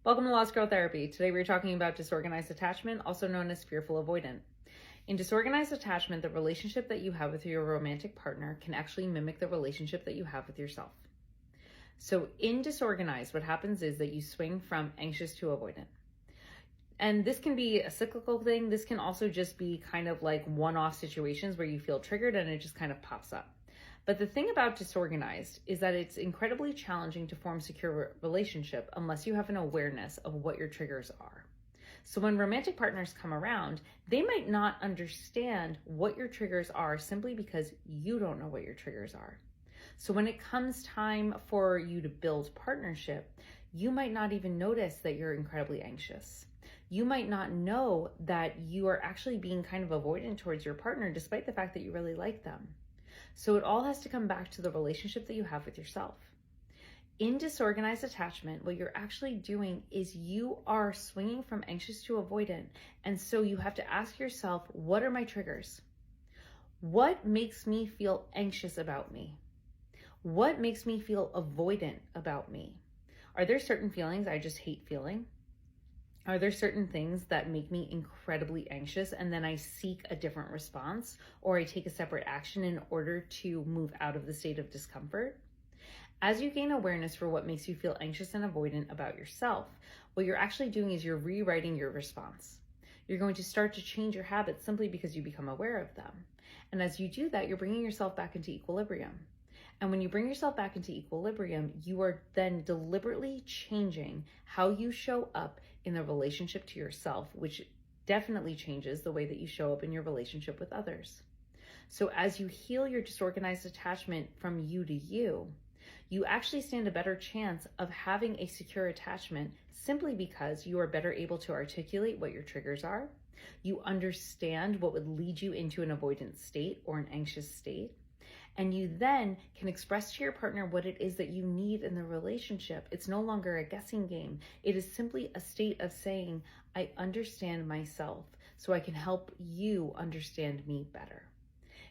Welcome to Lost Girl Therapy. Today we're talking about disorganized attachment, also known as fearful avoidant. In disorganized attachment, the relationship that you have with your romantic partner can actually mimic the relationship that you have with yourself. So in disorganized, what happens is that you swing from anxious to avoidant. And this can be a cyclical thing. This can also just be kind of like one-off situations where you feel triggered and it just kind of pops up. But the thing about disorganized is that it's incredibly challenging to form secure relationship unless you have an awareness of what your triggers are. So when romantic partners come around, they might not understand what your triggers are simply because you don't know what your triggers are. So when it comes time for you to build partnership, you might not even notice that you're incredibly anxious. You might not know that you are actually being kind of avoidant towards your partner despite the fact that you really like them. So it all has to come back to the relationship that you have with yourself. In disorganized attachment, what you're actually doing is you are swinging from anxious to avoidant. And so you have to ask yourself, what are my triggers? What makes me feel anxious about me? What makes me feel avoidant about me? Are there certain feelings I just hate feeling? Are there certain things that make me incredibly anxious and then I seek a different response or I take a separate action in order to move out of the state of discomfort? As you gain awareness for what makes you feel anxious and avoidant about yourself, what you're actually doing is you're rewriting your response. You're going to start to change your habits simply because you become aware of them. And as you do that, you're bringing yourself back into equilibrium. And when you bring yourself back into equilibrium, you are then deliberately changing how you show up in the relationship to yourself, which definitely changes the way that you show up in your relationship with others. So as you heal your disorganized attachment from you to you, you actually stand a better chance of having a secure attachment simply because you are better able to articulate what your triggers are. You understand what would lead you into an avoidant state or an anxious state. And you then can express to your partner what it is that you need in the relationship. It's no longer a guessing game. It is simply a state of saying, I understand myself, so I can help you understand me better.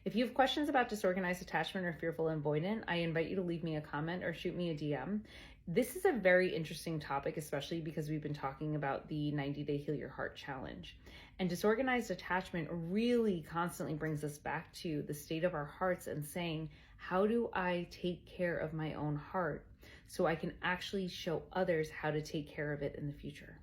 If you have questions about disorganized attachment or fearful avoidant, I invite you to leave me a comment or shoot me a DM. This is a very interesting topic, especially because we've been talking about the 90-day Heal Your Heart challenge. And disorganized attachment really constantly brings us back to the state of our hearts and saying, how do I take care of my own heart so I can actually show others how to take care of it in the future?